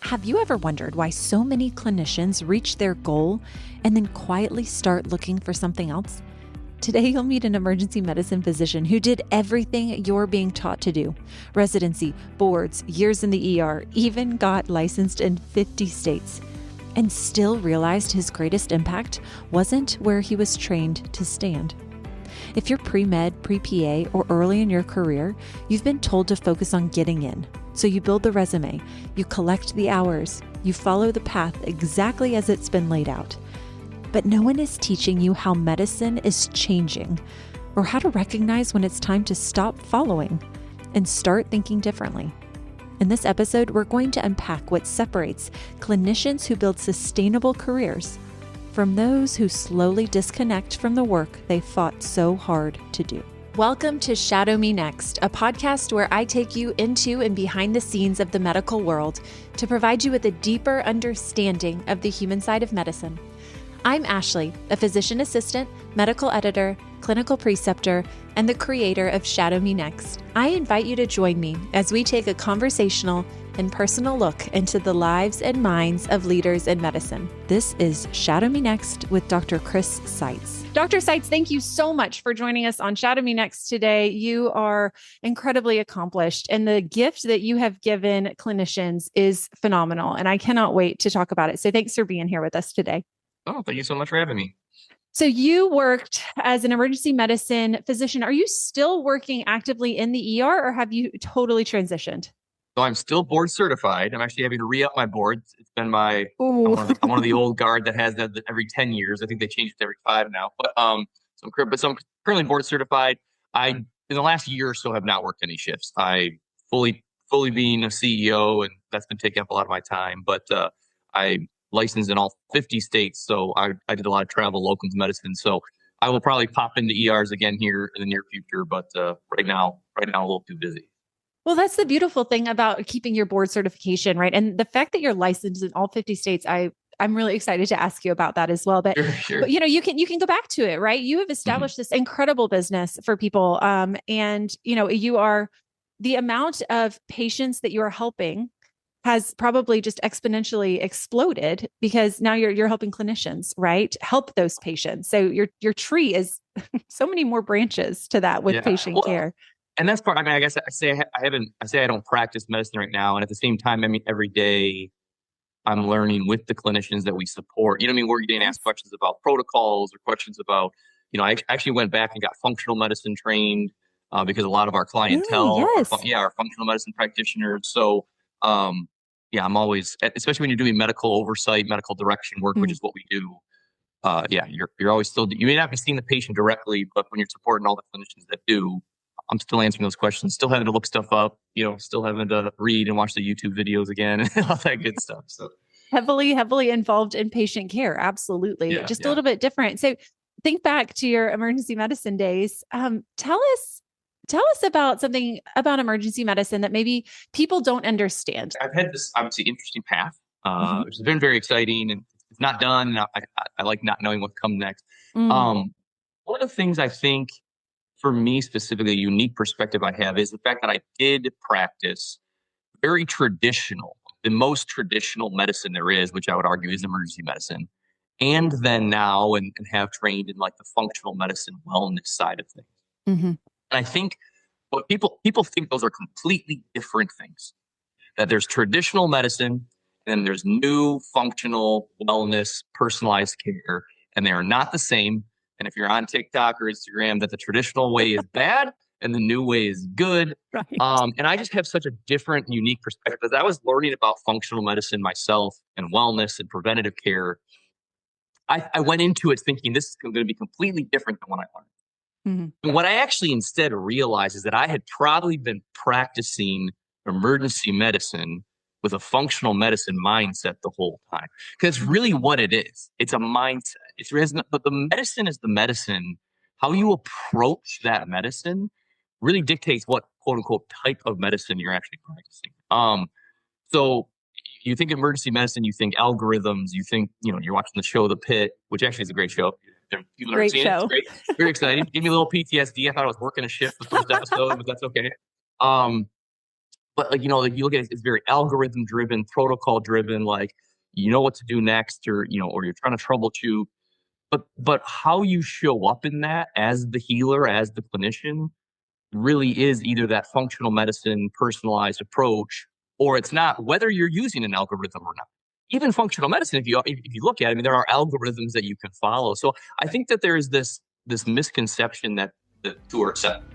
Have you ever wondered why so many clinicians reach their goal and then quietly start looking for something else? Today, you'll meet an emergency medicine physician who did everything you're being taught to do. Residency, boards, years in the ER, even got licensed in 50 states, and still realized his greatest impact wasn't where he was trained to stand. If you're pre-med, pre-PA, or early in your career, you've been told to focus on getting in. So you build the resume, you collect the hours, you follow the path exactly as it's been laid out. But no one is teaching you how medicine is changing or how to recognize when it's time to stop following and start thinking differently. In this episode, we're going to unpack what separates clinicians who build sustainable careers from those who slowly disconnect from the work they fought so hard to do. Welcome to Shadow Me Next, a podcast where I take you into and behind the scenes of the medical world to provide you with a deeper understanding of the human side of medicine. I'm Ashley, a physician assistant, medical editor, clinical preceptor, and the creator of Shadow Me Next. I invite you to join me as we take a conversational and personal look into the lives and minds of leaders in medicine. This is Shadow Me Next with Dr. Chris Seitz. Dr. Seitz, thank you so much for joining us on Shadow Me Next today. You are incredibly accomplished, and the gift that you have given clinicians is phenomenal, and I cannot wait to talk about it. So thanks for being here with us today. Oh, thank you so much for having me. So you worked as an emergency medicine physician. Are you still working actively in the ER, or have you totally transitioned? So I'm still board certified. I'm actually having to re-up my boards. It's been I'm Ooh. one of the old guard that has that every 10 years. I think they changed it every 5 now. But I'm currently board certified. I in the last year or so have not worked any shifts. I fully being a CEO, and that's been taking up a lot of my time. But I licensed in all 50 states, so I did a lot of travel locums medicine. So I will probably pop into ERs again here in the near future. But right now a little too busy. Well, that's the beautiful thing about keeping your board certification, right? And the fact that you're licensed in all 50 states, I'm really excited to ask you about that as well. But, Sure. but you can go back to it, right? You have established this incredible business for people. And you are the amount of patients that you are helping has probably just exponentially exploded because now you're helping clinicians, right? Help those patients. So your tree is so many more branches to that with patient care. And that's part. I mean, I guess I say I don't practice medicine right now, and at the same time, I mean, every day I'm learning with the clinicians that we support. You know what I mean? We're getting asked questions about protocols or questions about, I actually went back and got functional medicine trained because a lot of our clientele are functional medicine practitioners. So, I'm always, especially when you're doing medical oversight, medical direction work, which is what we do. You're always still. You may not be seeing the patient directly, but when you're supporting all the clinicians that do, I'm still answering those questions, still having to look stuff up, still having to read and watch the YouTube videos again and all that good stuff. So heavily involved in patient care. Absolutely. A little bit different. So think back to your emergency medicine days. Tell us about something about emergency medicine that maybe people don't understand. I've had this obviously interesting path, which has been very exciting, and it's not done. I like not knowing what comes next. One of the things I think, for me specifically, a unique perspective I have is the fact that I did practice very traditional, the most traditional medicine there is, which I would argue is emergency medicine. And then now and have trained in like the functional medicine wellness side of things. Mm-hmm. And I think what people think those are completely different things, that there's traditional medicine and then there's new functional wellness, personalized care, and they are not the same. And if you're on TikTok or Instagram, that the traditional way is bad and the new way is good. Right. And I just have such a different, unique perspective. As I was learning about functional medicine myself and wellness and preventative care, I went into it thinking this is going to be completely different than what I learned. Mm-hmm. And what I actually instead realized is that I had probably been practicing emergency medicine with a functional medicine mindset the whole time. Because it's really what it is. It's a mindset. But the medicine is the medicine. How you approach that medicine really dictates what quote unquote type of medicine you're actually practicing. So you think emergency medicine, you think algorithms, you think, you're watching the show The Pit, which actually is a great show. People Great seen show. It. It's great. Very exciting. Give me a little PTSD. I thought I was working a shift the first episode, but that's okay. but like, like you look at it, it's very algorithm driven, protocol driven, like, you know what to do next, or, or you're trying to troubleshoot. But how you show up in that as the healer, as the clinician, really is either that functional medicine personalized approach, or it's not, whether you're using an algorithm or not. Even functional medicine, if you look at it, I mean, there are algorithms that you can follow. So I think that there is this misconception that the two are separate.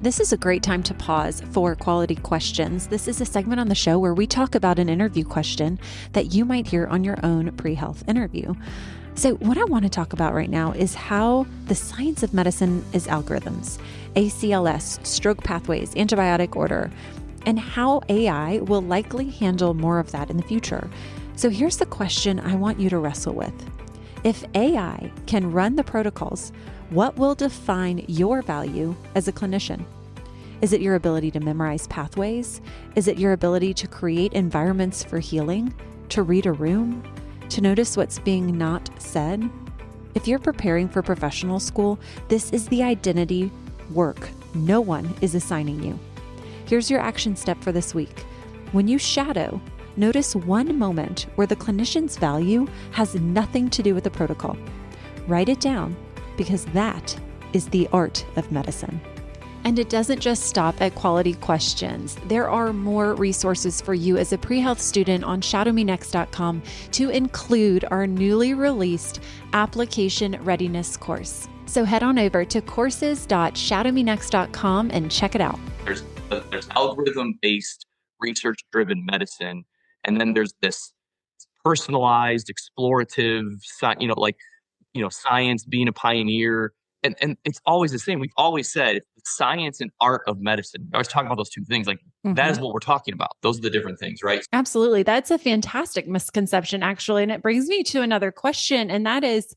This is a great time to pause for quality questions. This is a segment on the show where we talk about an interview question that you might hear on your own pre-health interview. So what I want to talk about right now is how the science of medicine is algorithms, ACLS, stroke pathways, antibiotic order, and how AI will likely handle more of that in the future. So here's the question I want you to wrestle with. If AI can run the protocols, what will define your value as a clinician? Is it your ability to memorize pathways? Is it your ability to create environments for healing, to read a room, to notice what's being not said? If you're preparing for professional school, this is the identity work no one is assigning you. Here's your action step for this week. When you shadow, notice one moment where the clinician's value has nothing to do with the protocol. Write it down, because that is the art of medicine. And it doesn't just stop at quality questions. There are more resources for you as a pre-health student on shadowmenext.com, to include our newly released application readiness course. So head on over to courses.shadowmenext.com and check it out. There's algorithm-based, research-driven medicine, and then there's this personalized, explorative, science, being a pioneer. And it's always the same. We've always said science and art of medicine. I was talking about those two things. Like, that is what we're talking about. Those are the different things, right? Absolutely. That's a fantastic misconception, actually. And it brings me to another question. And that is,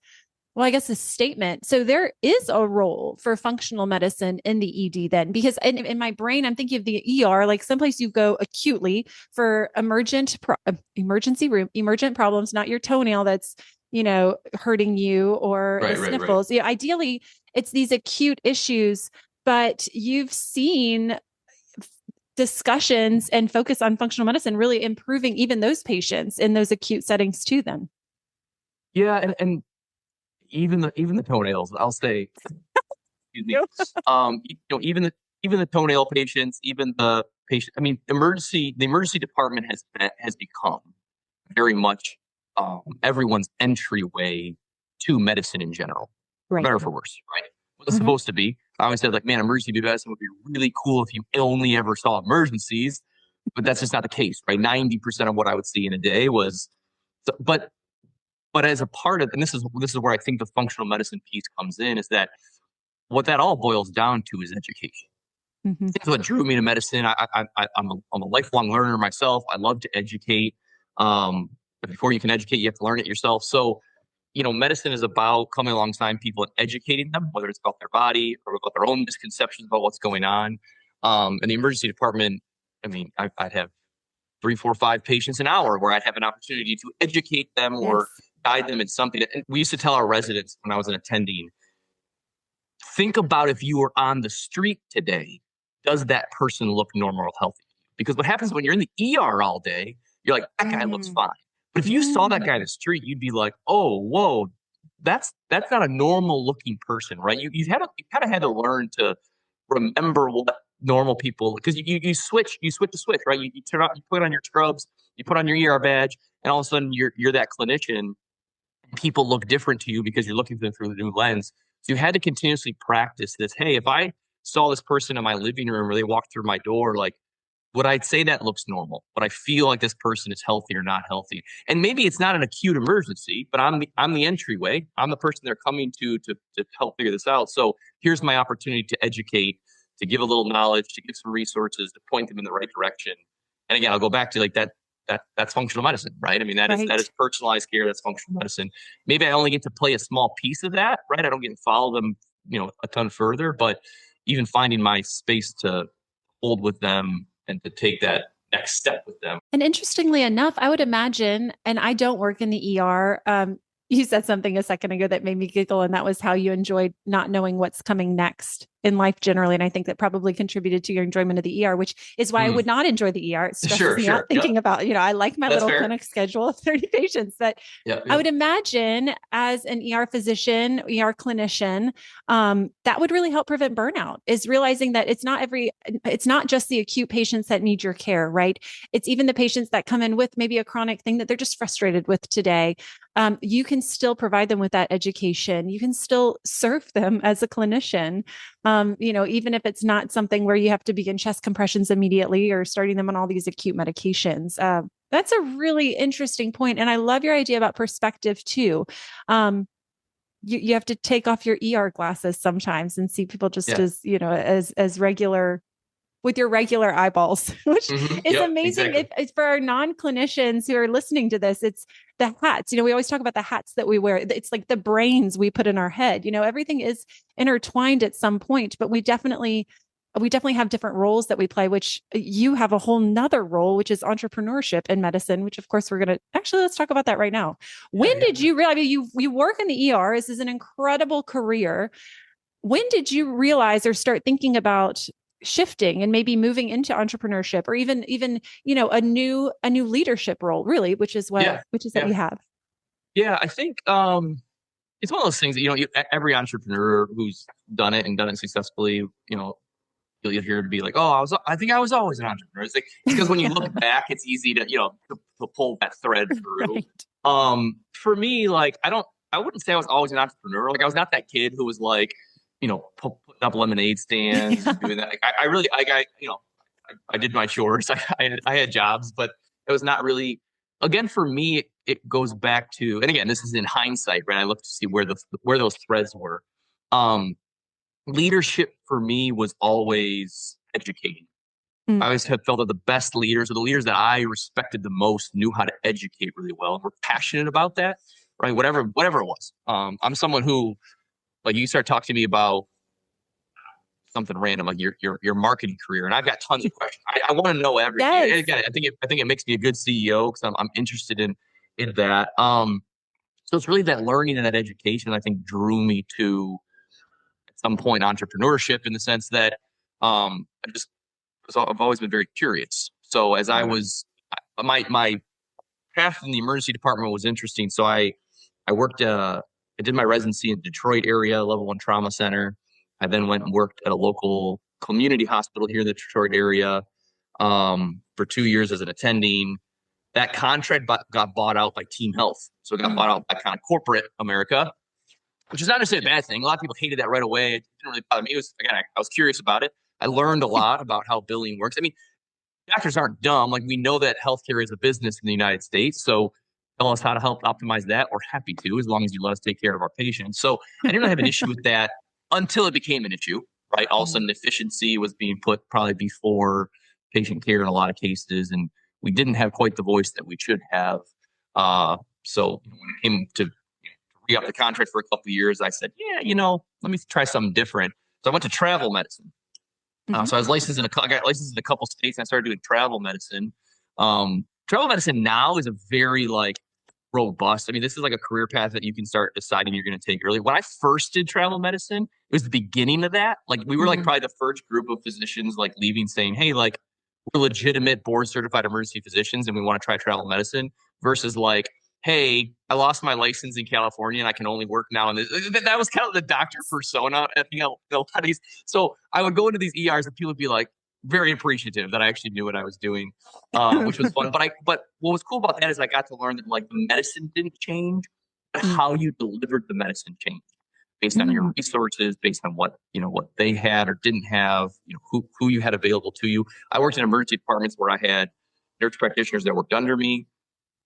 well, I guess a statement. So there is a role for functional medicine in the ED then, because in my brain, I'm thinking of the ER, like someplace you go acutely for emergency room, emergent problems, not your toenail that's, hurting you, or the sniffles. Right. Ideally, it's these acute issues, but you've seen discussions and focus on functional medicine really improving even those patients in those acute settings too then. Yeah. And even the toenails, I'll say, excuse me, even the toenail patients, even the patient, I mean, the emergency department has become very much everyone's entryway to medicine in general, for better or for worse, right? What it's supposed to be. I always said, like, man, emergency medicine would be really cool if you only ever saw emergencies, but that's just not the case, right? 90% of what I would see in a day was, but as a part of, and this is where I think the functional medicine piece comes in, is that what that all boils down to is education. That's what drew me to medicine. I'm a lifelong learner myself. I love to educate. But before you can educate, you have to learn it yourself. So, medicine is about coming alongside people and educating them, whether it's about their body or about their own misconceptions about what's going on. And the emergency department, I mean, I'd have 3, 4, 5 patients an hour where I'd have an opportunity to educate them or guide them in something. And we used to tell our residents when I was an attending, think about if you were on the street today, does that person look normal or healthy? Because what happens when you're in the ER all day, you're like, that guy looks fine. But if you saw that guy in the street, you'd be like, oh, whoa, that's not a normal looking person, right? You kind of had to learn to remember what normal people, because you switch the switch, right? You put on your scrubs, you put on your ER badge, and all of a sudden you're that clinician. People look different to you because you're looking at them through a new lens. So you had to continuously practice this. Hey, if I saw this person in my living room or they walked through my door, like, would I say that looks normal? But I feel like this person is healthy or not healthy. And maybe it's not an acute emergency, but I'm the entryway. I'm the person they're coming to help figure this out. So here's my opportunity to educate, to give a little knowledge, to give some resources, to point them in the right direction. And again, I'll go back to like that's functional medicine, right? I mean, that is personalized care. That's functional medicine. Maybe I only get to play a small piece of that, right? I don't get to follow them, a ton further, but even finding my space to hold with them and to take that next step with them. And interestingly enough, I would imagine, and I don't work in the ER, you said something a second ago that made me giggle, and that was how you enjoyed not knowing what's coming next in life generally. And I think that probably contributed to your enjoyment of the ER, which is why I would not enjoy the ER. It stresses me out thinking about, I like my little clinic schedule of 30 patients, but I would imagine as an ER physician, ER clinician, that would really help prevent burnout, is realizing that it's not just the acute patients that need your care, right? It's even the patients that come in with maybe a chronic thing that they're just frustrated with today. You can still provide them with that education. You can still serve them as a clinician, even if it's not something where you have to begin chest compressions immediately or starting them on all these acute medications. That's a really interesting point. And I love your idea about perspective too. You have to take off your ER glasses sometimes and see people just as regular, with your regular eyeballs, which is amazing. Exactly. It's for our non-clinicians who are listening to this. It's the hats. We always talk about the hats that we wear. It's like the brains we put in our head. Everything is intertwined at some point, but we definitely have different roles that we play, which you have a whole nother role, which is entrepreneurship in medicine, which of course let's talk about that right now. When did you realize, you work in the ER, this is an incredible career. When did you realize or start thinking about shifting and maybe moving into entrepreneurship, or even a new leadership role, really, which is that you have? Yeah, I think it's one of those things that, every entrepreneur who's done it successfully, you'll hear to be like, oh, I think I was always an entrepreneur. It's because when you look back, it's easy to pull that thread through. Right. For me, I wouldn't say I was always an entrepreneur. I was not that kid who was putting up lemonade stands, doing that. I did my chores. I had jobs, but it was not really. Again, for me, it goes back to, and again, this is in hindsight, right? I look to see where those threads were. Leadership for me was always educating. I always have felt that the best leaders, or the leaders that I respected the most, knew how to educate really well and were passionate about that, right? Whatever it was. I'm someone who, you start talking to me about something random, like your marketing career, and I've got tons of questions. I want to know everything. Yes. And again, I think it makes me a good CEO because I'm interested in that. So it's really that learning and that education, I think, drew me to, at some point, entrepreneurship, in the sense that I've always been very curious. So as I was, my path in the emergency department was interesting. So I worked, I did my residency in the Detroit area, level 1 trauma center. I then went and worked at a local community hospital here in the Detroit area for 2 years as an attending. That contract got bought out by Team Health. So it got bought out by kind of corporate America, which is not necessarily a bad thing. A lot of people hated that right away. It didn't really bother me. It was, again, I was curious about it. I learned a lot about how billing works. I mean, doctors aren't dumb. We know that healthcare is a business in the United States. So tell us how to help optimize that. We're happy to, as long as you let us take care of our patients. So I didn't really have an issue with that until it became an issue, right? All of a sudden, efficiency was being put probably before patient care in a lot of cases, and we didn't have quite the voice that we should have. So when it came to re-up the contract for a couple of years, I said, let me try something different. So I went to travel medicine. So I was licensed I got licensed in a couple states, and I started doing travel medicine. Travel medicine now is a very robust. I mean, this is like a career path that you can start deciding you're going to take early. When I first did travel medicine, it was the beginning of that. We were probably the first group of physicians leaving, saying, hey, we're legitimate board certified emergency physicians and we want to try travel medicine, versus hey, I lost my license in California and I can only work now. And that was kind of the doctor persona at a lot of these. So I would go into these ERs and people would be very appreciative that I actually knew what I was doing, which was fun. But what was cool about that is I got to learn that the medicine didn't change, but how you delivered the medicine changed based on your resources, based on what they had or didn't have, who you had available to you. I worked in emergency departments where I had nurse practitioners that worked under me,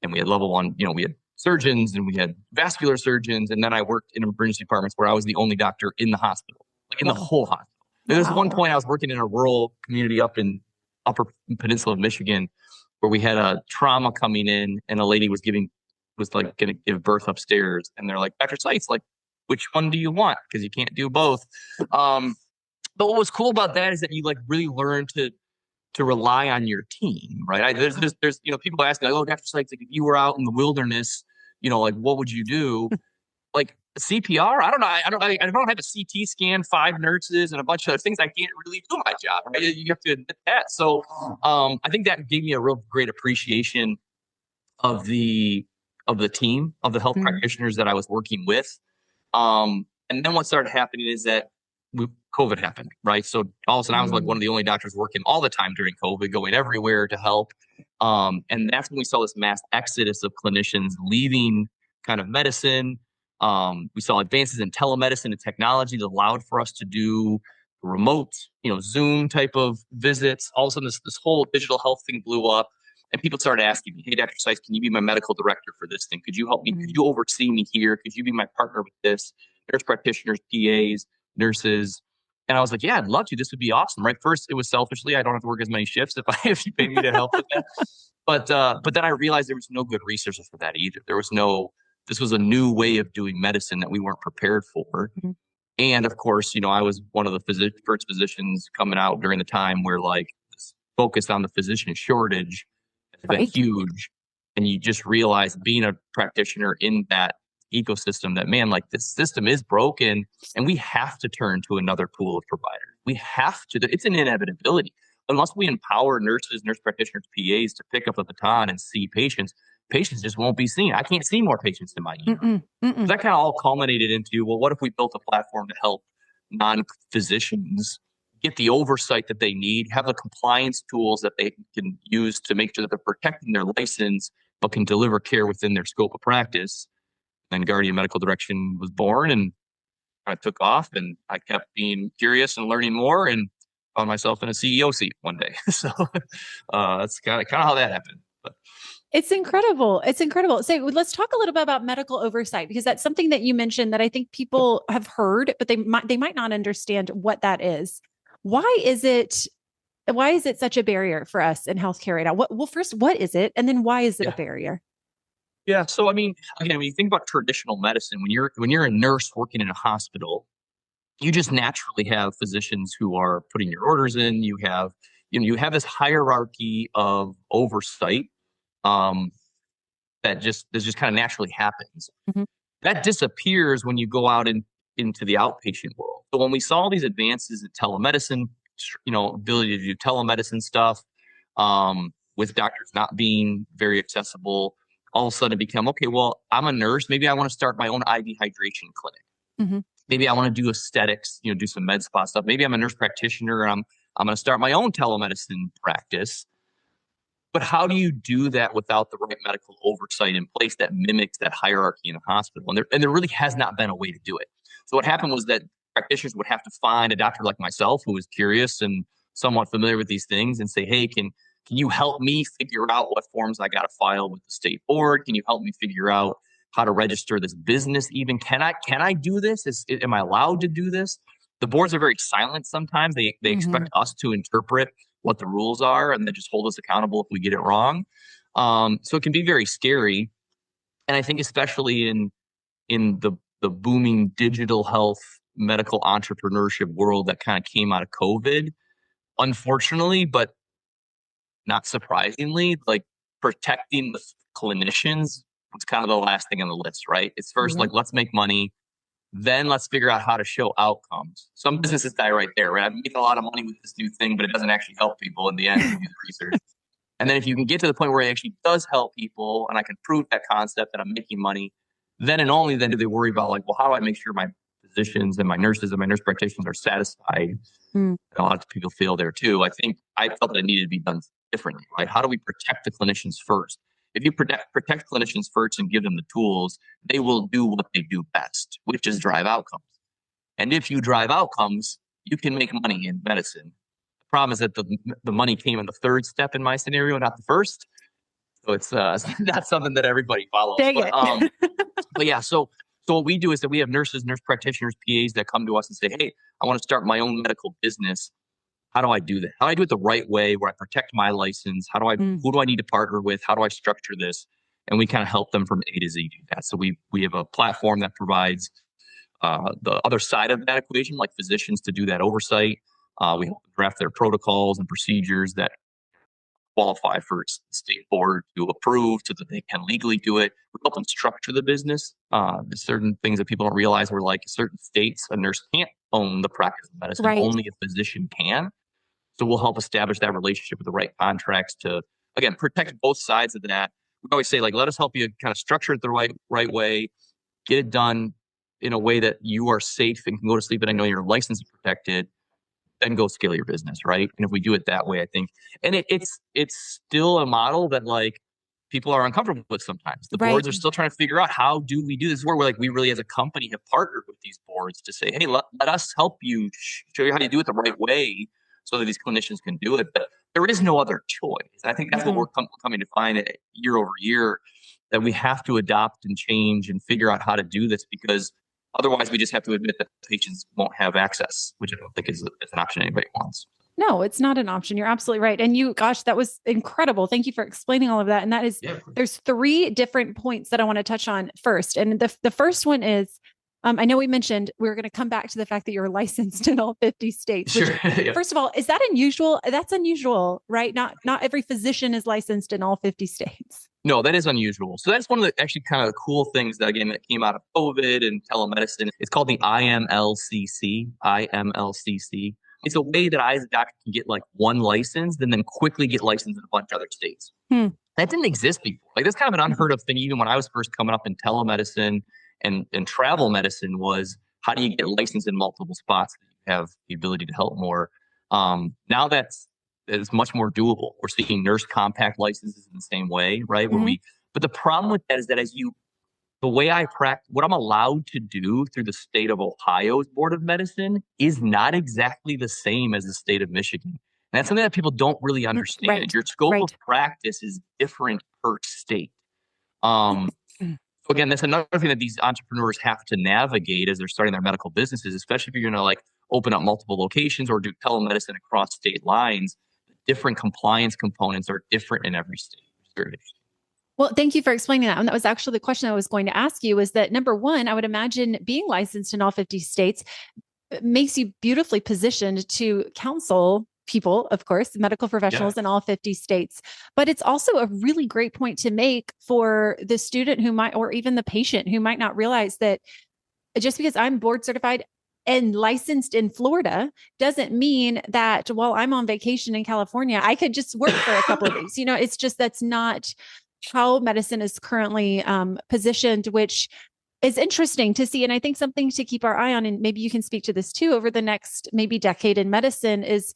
and we had level 1, we had surgeons and we had vascular surgeons, and then I worked in emergency departments where I was the only doctor in the hospital, in the whole hospital. There was one point I was working in a rural community up in Upper Peninsula of Michigan, where we had a trauma coming in, and a lady was going to give birth upstairs, and they're like, Dr. Seitz, which one do you want? Because you can't do both. But what was cool about that is that you really learn to rely on your team, right? There's people ask me, oh, Dr. Seitz, if you were out in the wilderness, what would you do? CPR. I don't know. I don't have a CT scan, 5 nurses, and a bunch of other things. I can't really do my job. Right? You have to admit that. So, I think that gave me a real great appreciation of the team of the health practitioners that I was working with. And then what started happening is that COVID happened, right? So all of a sudden I was like one of the only doctors working all the time during COVID, going everywhere to help. And that's when we saw this mass exodus of clinicians leaving kind of medicine. We saw advances in telemedicine and technology that allowed for us to do remote, Zoom type of visits. All of a sudden this whole digital health thing blew up. And people started asking me, hey, Dr. Seitz, can you be my medical director for this thing? Could you help me? Could you oversee me here? Could you be my partner with this? Nurse practitioners, PAs, nurses. And I was like, yeah, I'd love to. This would be awesome, right? First, it was selfishly, I don't have to work as many shifts if you pay me to help with that. But then I realized there was no good resources for that either. This was a new way of doing medicine that we weren't prepared for. And of course, I was one of the first physicians coming out during the time where like focused on the physician shortage has been huge. And you just realize being a practitioner in that ecosystem that, man, like this system is broken and we have to turn to another pool of providers. We have to. It's an inevitability. Unless we empower nurses, nurse practitioners, PAs to pick up the baton and see patients just won't be seen. I can't see more patients in my unit. So that kind of all culminated into, well, what if we built a platform to help non-physicians get the oversight that they need, have the compliance tools that they can use to make sure that they're protecting their license, but can deliver care within their scope of practice. Then Guardian Medical Direction was born, and I took off, and I kept being curious and learning more, and found myself in a CEO seat one day. So that's kind of how that happened. But it's incredible. It's incredible. So let's talk a little bit about medical oversight, because that's something that you mentioned that I think people have heard, but they might not understand what that is. Why is it such a barrier for us in healthcare right now? First, what is it? And then why is it a barrier? Yeah. So, I mean, again, when you think about traditional medicine, when you're a nurse working in a hospital, you just naturally have physicians who are putting your orders in. You have this hierarchy of oversight that just kind of naturally happens. That disappears when you go out into the outpatient world. So when we saw these advances in telemedicine, ability to do telemedicine stuff, with doctors not being very accessible, all of a sudden it became, okay, well, I'm a nurse. Maybe I want to start my own IV hydration clinic. Maybe I want to do aesthetics, do some med spa stuff. Maybe I'm a nurse practitioner and I'm going to start my own telemedicine practice. But how do you do that without the right medical oversight in place that mimics that hierarchy in a hospital? And there really has not been a way to do it. So what happened was that practitioners would have to find a doctor like myself who was curious and somewhat familiar with these things and say, hey, can you help me figure out what forms I got to file with the state board? Can you help me figure out how to register this business even? Can I do this? Am I allowed to do this? The boards are very silent sometimes. They expect us to interpret what the rules are and then just hold us accountable if we get it wrong. So it can be very scary. And I think especially in the booming digital health medical entrepreneurship world that kind of came out of COVID, unfortunately, but not surprisingly, like protecting the clinicians was kind of the last thing on the list, right? It's first like, let's make money. Then let's figure out how to show outcomes. Some businesses die right there, right? I'm making a lot of money with this new thing, but it doesn't actually help people in the end. You do the research. And then if you can get to the point where it actually does help people and I can prove that concept that I'm making money, then and only then do they worry about like, well, how do I make sure my physicians and my nurses and my nurse practitioners are satisfied? A lot of people feel there too. I think I felt that it needed to be done differently, right? How do we protect the clinicians first? If you protect clinicians first and give them the tools, they will do what they do best, which is drive outcomes. And if you drive outcomes, you can make money in medicine. The problem is that the money came in the third step in my scenario, not the first. So it's not something that everybody follows. But yeah, so what we do is that we have nurses, nurse practitioners, PAs that come to us and say, hey, I want to start my own medical business. How do I do that? How do I do it the right way where I protect my license? Who do I need to partner with? How do I structure this? And we kind of help them from A to Z do that. So we have a platform that provides the other side of that equation, like physicians to do that oversight. We help draft their protocols and procedures that qualify for state board to approve so that they can legally do it. We help them structure the business. There's certain things that people don't realize were like certain states, a nurse can't own the practice of medicine, Right. only a physician can. So we'll help establish that relationship with the right contracts to, again, protect both sides of that. We always say, like, let us help you kind of structure it the right way, get it done in a way that you are safe and can go to sleep and I know your license is protected, then go scale your business, right? And if we do it that way, I think, and it's still a model that like people are uncomfortable with sometimes. The boards are still trying to figure out how do we do this. Where we're like, we really as a company have partnered with these boards to say, hey, let us help you show you how to do it the right way so that these clinicians can do it. But there is no other choice. I think that's what we're coming to find year over year, that we have to adopt and change and figure out how to do this, because otherwise we just have to admit that patients won't have access, which I don't think is an option anybody wants. No, it's not an option. You're absolutely right. And gosh, that was incredible. Thank you for explaining all of that. And that is, there's 3 different points that I want to touch on first. And the first one is, I know we mentioned we're going to come back to the fact that you're licensed in all 50 states. Which, first of all, is that unusual? That's unusual, right? Not every physician is licensed in all 50 states. No, that is unusual. So that's one of the actually kind of cool things that, again, that came out of COVID and telemedicine. It's called the IMLCC. It's a way that I as a doctor can get like one license and then quickly get licensed in a bunch of other states. That didn't exist before. Like, that's kind of an unheard of thing. Even when I was first coming up in telemedicine and travel medicine, was how do you get licensed in multiple spots that you have the ability to help more? Now that's much more doable. We're seeing nurse compact licenses in the same way, right? But the problem with that is that the way I practice, what I'm allowed to do through the state of Ohio's Board of Medicine is not exactly the same as the state of Michigan. And that's something that people don't really understand. Your scope of practice is different per state. So again, that's another thing that these entrepreneurs have to navigate as they're starting their medical businesses, especially if you're going to like open up multiple locations or do telemedicine across state lines. Different compliance components are different in every state. It's very interesting. Well, thank you for explaining that. And that was actually the question I was going to ask you, is that number one, I would imagine being licensed in all 50 states makes you beautifully positioned to counsel people, of course, medical professionals in all 50 states. But it's also a really great point to make for the student who might, or even the patient who might not realize that just because I'm board certified and licensed in Florida doesn't mean that while I'm on vacation in California, I could just work for a couple of days. It's just, that's not how medicine is currently positioned, which is interesting to see. And I think something to keep our eye on, and maybe you can speak to this too, over the next maybe decade in medicine, is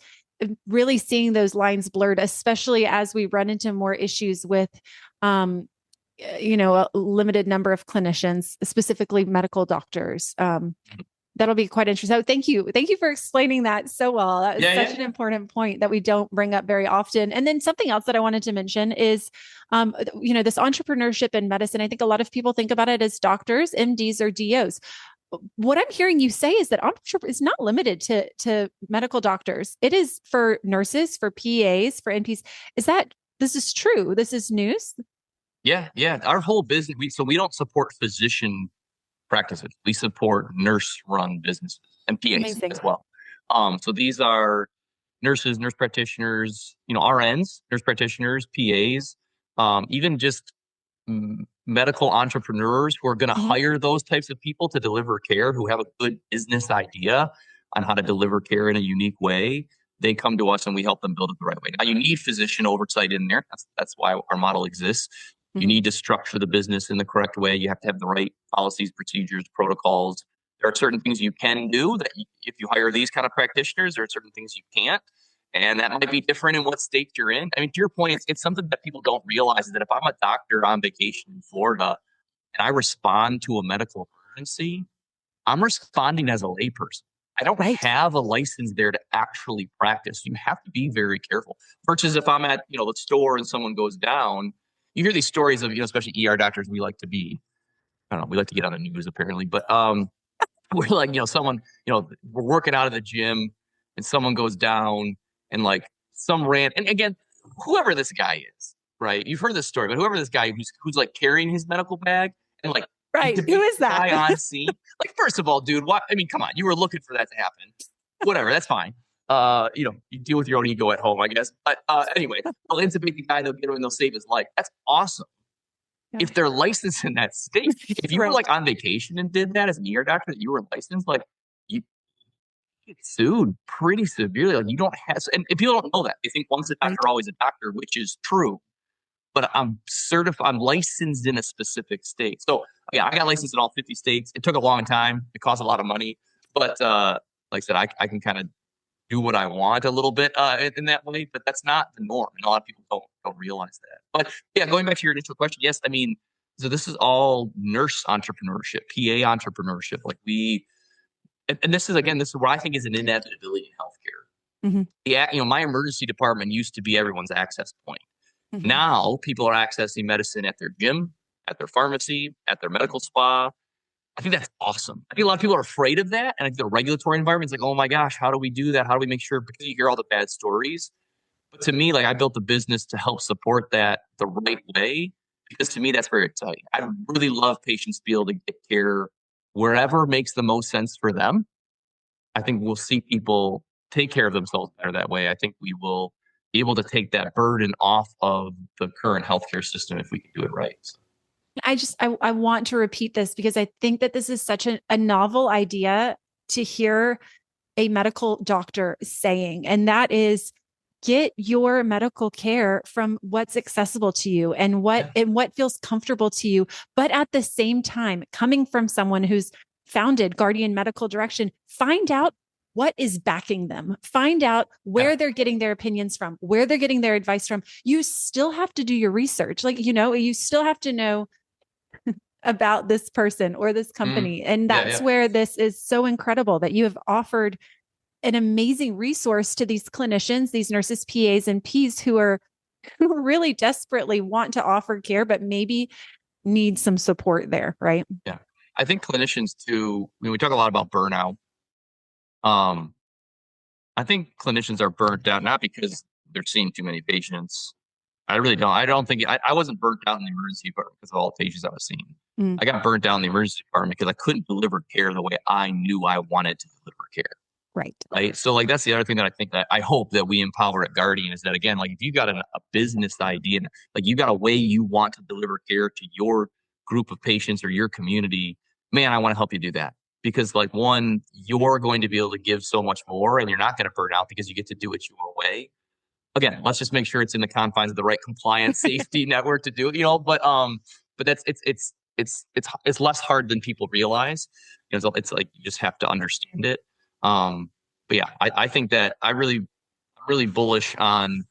really seeing those lines blurred, especially as we run into more issues with, a limited number of clinicians, specifically medical doctors. That'll be quite interesting. So thank you. Thank you for explaining that so well. That is such an important point that we don't bring up very often. And then something else that I wanted to mention is, this entrepreneurship in medicine. I think a lot of people think about it as doctors, MDs, or DOs. What I'm hearing you say is that entrepreneurship is not limited to medical doctors. It is for nurses, for PAs, for NPs. This is true? This is news? Yeah. Our whole business, we don't support physician practices. We support nurse-run businesses and PAs as well. So these are nurses, nurse practitioners, RNs, nurse practitioners, PAs, even just medical entrepreneurs who are going to hire those types of people to deliver care, who have a good business idea on how to deliver care in a unique way. They come to us and we help them build it the right way. Now, you need physician oversight in there. That's why our model exists. You need to structure the business in the correct way. You have to have the right policies, procedures, protocols. There are certain things you can do that if you hire these kind of practitioners, there are certain things you can't. And that might be different in what state you're in. I mean, to your point, it's something that people don't realize, is that if I'm a doctor on vacation in Florida and I respond to a medical emergency, I'm responding as a layperson. I don't have a license there to actually practice. You have to be very careful. Versus if I'm at, the store and someone goes down, you hear these stories of, especially ER doctors, we like to get on the news apparently, but we're like, someone, we're working out of the gym and someone goes down and like and again, whoever this guy is, right? You've heard this story, but whoever this guy who's like carrying his medical bag and like, who is that guy on scene? Like, first of all, dude, what? I mean, come on, you were looking for that to happen. Whatever, that's fine. you deal with your own ego at home, I guess. But anyway, they'll intubate the guy, they'll get him and they'll save his life. That's awesome. Yeah. If they're licensed in that state. If you were Right. like on vacation and did that as an ER doctor, that you were licensed, like you get sued pretty severely. Like you don't have, and people don't know that. They think once a doctor, Right. always a doctor, which is true. But I'm certified, I'm licensed in a specific state. So yeah, I got licensed in all 50 states. It took a long time. It cost a lot of money. But like I said, I can kind of do what I want a little bit in that way, but that's not the norm. And a lot of people don't realize that. But yeah, going back to your initial question, yes, I mean, so this is all nurse entrepreneurship, PA entrepreneurship. Like and this is again, this is what I think is an inevitability in healthcare. Mm-hmm. Yeah, my emergency department used to be everyone's access point. Mm-hmm. Now people are accessing medicine at their gym, at their pharmacy, at their medical spa. I think that's awesome. I think a lot of people are afraid of that. And I think the regulatory environment is like, oh my gosh, how do we do that? How do we make sure? Because you hear all the bad stories. But to me, like I built a business to help support that the right way. Because to me, that's very exciting. I really love patients to be able to get care wherever makes the most sense for them. I think we'll see people take care of themselves better that way. I think we will be able to take that burden off of the current healthcare system if we can do it right. I want to repeat this because I think that this is such a novel idea to hear a medical doctor saying, and that is get your medical care from what's accessible to you and what feels comfortable to you. But at the same time, coming from someone who's founded Guardian Medical Direction, find out what is backing them, find out where they're getting their opinions from, where they're getting their advice from. You still have to do your research. Like, you still have to know about this person or this company. And that's where this is so incredible that you have offered an amazing resource to these clinicians, these nurses, PAs, and Ps who really desperately want to offer care, but maybe need some support there, right? Yeah. I think clinicians too, we talk a lot about burnout. I think clinicians are burnt out, not because they're seeing too many patients. I really don't. I don't think I wasn't burnt out in the emergency department because of all the patients I was seeing. I got burnt out in the emergency department because I couldn't deliver care the way I knew I wanted to deliver care. Right. So like, that's the other thing that I think that I hope that we empower at Guardian is that, again, like if you got a business idea, like you got a way you want to deliver care to your group of patients or your community, man, I want to help you do that. Because like one, you're going to be able to give so much more and you're not going to burn out because you get to do it your way. Again, let's just make sure it's in the confines of the right compliance safety network to do it, but that's, it's less hard than people realize. It's like, you just have to understand it. But yeah, I think that I'm really bullish on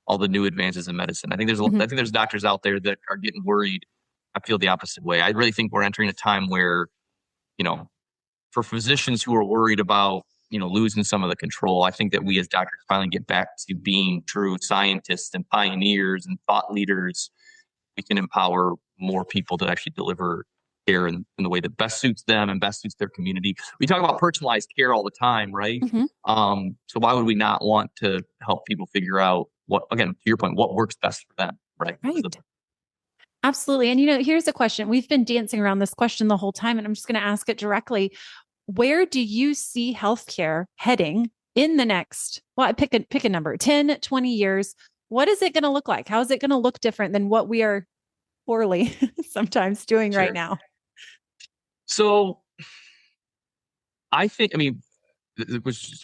all the new advances in medicine. I think there's doctors out there that are getting worried. I feel the opposite way. I really think we're entering a time where, for physicians who are worried about, losing some of the control, I think that we as doctors finally get back to being true scientists and pioneers and thought leaders. We can empower more people to actually deliver care in the way that best suits them and best suits their community. We talk about personalized care all the time, right? So why would we not want to help people figure out what, again, to your point, what works best for them, right? Absolutely. And here's a question. We've been dancing around this question the whole time, and I'm just going to ask it directly. Where do you see healthcare heading in the next, well, pick a number, 10, 20 years? What is it going to look like? How is it going to look different than what we are poorly sometimes doing right now? So I think, we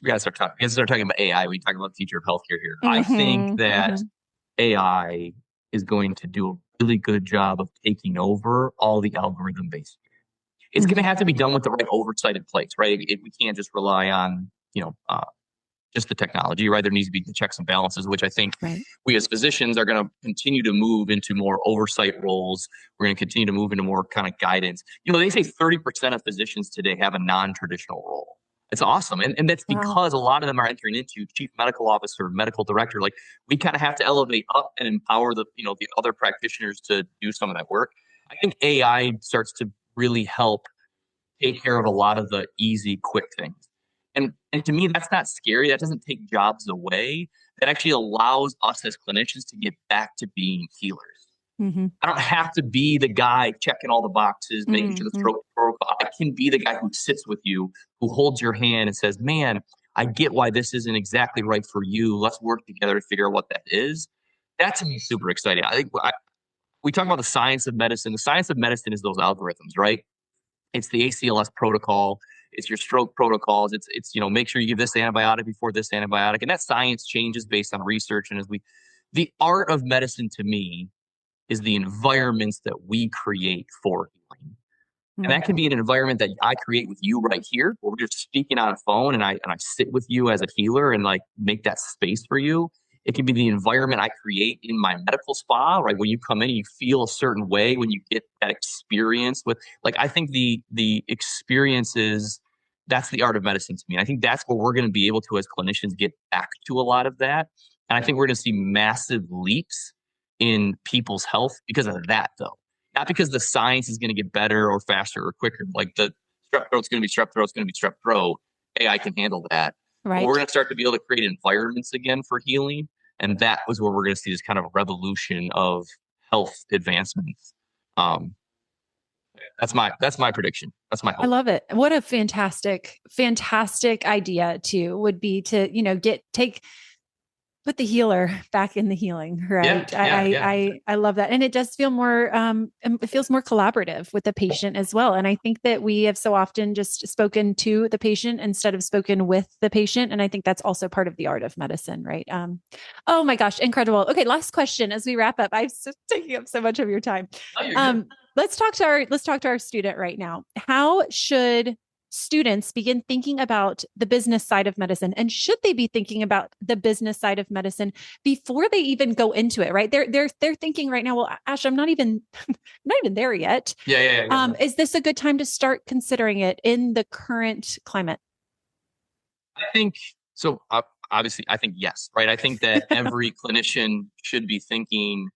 gotta start talking about AI. We talk about the future of healthcare here. I think that AI is going to do a really good job of taking over all the algorithm-based. It's going to have to be done with the right oversight in place, right? We can't just rely on, just the technology, right? There needs to be the checks and balances, which I think we as physicians are going to continue to move into more oversight roles. We're going to continue to move into more kind of guidance. They say 30% of physicians today have a non-traditional role. It's awesome. And that's because a lot of them are entering into chief medical officer, medical director. Like we kind of have to elevate up and empower the other practitioners to do some of that work. I think AI starts to really help take care of a lot of the easy, quick things. And to me, that's not scary. That doesn't take jobs away. That actually allows us as clinicians to get back to being healers. I don't have to be the guy checking all the boxes, making sure the stroke protocol. I can be the guy who sits with you, who holds your hand and says, man, I get why this isn't exactly right for you. Let's work together to figure out what that is. That to me is super exciting. I think we talk about the science of medicine. The science of medicine is those algorithms, right? It's the ACLS protocol. It's your stroke protocols. It's make sure you give this antibiotic before this antibiotic, and that science changes based on research. And the art of medicine to me is the environments that we create for healing. And that can be an environment that I create with you right here, where we're just speaking on a phone and I sit with you as a healer and like make that space for you. It can be the environment I create in my medical spa, right? When you come in, you feel a certain way when you get that experience with, like, I think the experiences, that's the art of medicine to me. And I think that's where we're going to be able to, as clinicians, get back to a lot of that. And I think we're going to see massive leaps in people's health because of that, though. Not because the science is going to get better or faster or quicker. Like the strep throat's going to be strep throat, it's going to be strep throat. AI can handle that. Right. But we're going to start to be able to create environments again for healing. And that was where we're going to see this kind of revolution of health advancements. That's my prediction. That's my hope. I love it. What a fantastic idea too would be to, put the healer back in the healing, right? I love that. And it does feel more, it feels more collaborative with the patient as well. And I think that we have so often just spoken to the patient instead of spoken with the patient. And I think that's also part of the art of medicine, right? Oh my gosh, incredible. Okay. Last question as we wrap up. I'm taking up so much of your time. Let's talk to our student right now. How should students begin thinking about the business side of medicine, and should they be thinking about the business side of medicine before they even go into it? Right? They're thinking right now, well, Ash, I'm not even there yet. Yeah. Is this a good time to start considering it in the current climate? I think so. Obviously, I think yes. Right. I think that every clinician should be thinking.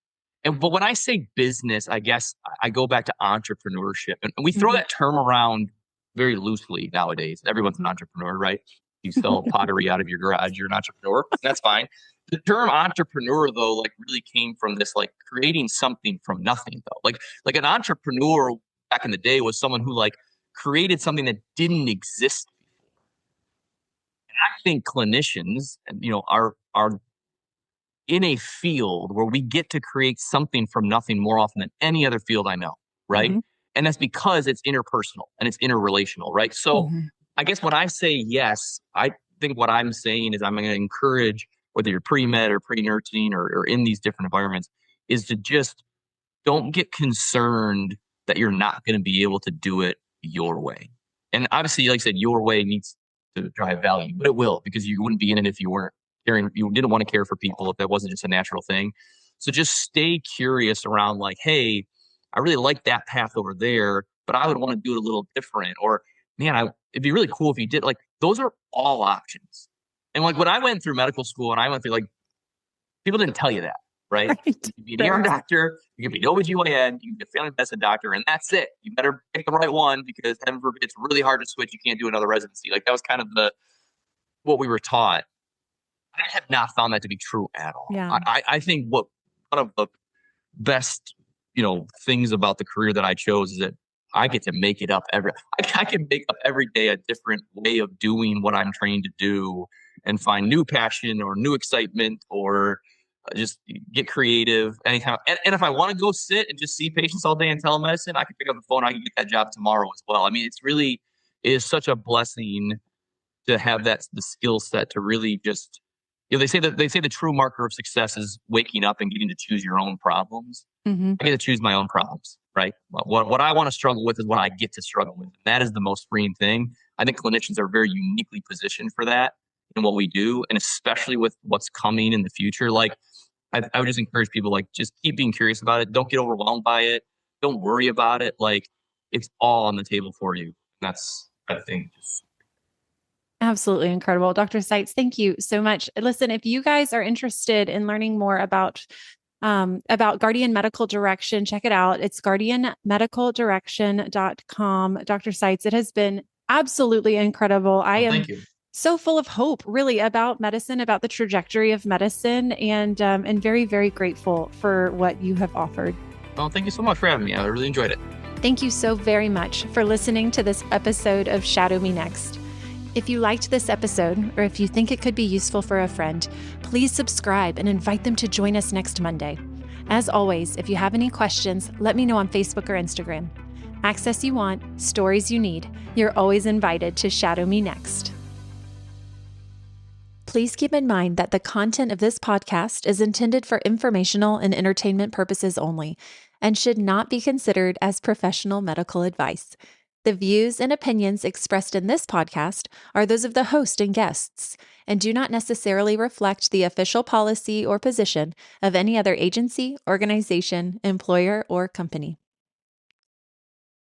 But when I say business, I guess I go back to entrepreneurship, and we throw that term around very loosely nowadays. Everyone's an entrepreneur, right? You sell pottery out of your garage, you're an entrepreneur. That's fine. The term entrepreneur, though, like really came from this, like creating something from nothing, though. Like an entrepreneur back in the day was someone who like created something that didn't exist before. And I think clinicians, are in a field where we get to create something from nothing more often than any other field I know, right? Mm-hmm. And that's because it's interpersonal and it's interrelational, right? So I guess when I say yes, I think what I'm saying is I'm going to encourage, whether you're pre-med or pre-nursing or in these different environments, is to just don't get concerned that you're not going to be able to do it your way. And obviously, like I said, your way needs to drive value, but it will, because you wouldn't be in it if you weren't caring, you didn't want to care for people, if that wasn't just a natural thing. So just stay curious around like, hey, I really like that path over there, but I would want to do it a little different. Or, man, it'd be really cool if you did. Like, those are all options. And like when I went through medical school and I went through, like, people didn't tell you that, right? You can be an ER doctor, you can be an OBGYN, you can be a family medicine doctor, and that's it. You better pick the right one, because heaven forbid, it's really hard to switch. You can't do another residency. Like, that was kind of what we were taught. I have not found that to be true at all. Yeah. I think one of the best things about the career that I chose is that I get to make it up I can make up every day a different way of doing what I'm trained to do and find new passion or new excitement, or just get creative anytime. And if I want to go sit and just see patients all day in telemedicine, I can pick up the phone. I can get that job tomorrow as well. I mean, it is such a blessing to have the skill set to really just, they say the true marker of success is waking up and getting to choose your own problems. Mm-hmm. I get to choose my own problems, right? What I want to struggle with is what I get to struggle with. That is the most freeing thing. I think clinicians are very uniquely positioned for that in what we do, and especially with what's coming in the future. Like, I would just encourage people, like, just keep being curious about it. Don't get overwhelmed by it. Don't worry about it. Like, it's all on the table for you. That's, I think, just absolutely incredible. Dr. Seitz, thank you so much. Listen, if you guys are interested in learning more about Guardian Medical Direction, check it out. It's guardianmedicaldirection.com. Dr. Seitz, it has been absolutely incredible. I am so full of hope, really, about medicine, about the trajectory of medicine, and very, very grateful for what you have offered. Well, thank you so much for having me. I really enjoyed it. Thank you so very much for listening to this episode of Shadow Me Next. If you liked this episode, or if you think it could be useful for a friend, please subscribe and invite them to join us next Monday. As always, if you have any questions, let me know on Facebook or Instagram. Access you want, stories you need. You're always invited to Shadow Me Next. Please keep in mind that the content of this podcast is intended for informational and entertainment purposes only and should not be considered as professional medical advice. The views and opinions expressed in this podcast are those of the host and guests and do not necessarily reflect the official policy or position of any other agency, organization, employer, or company.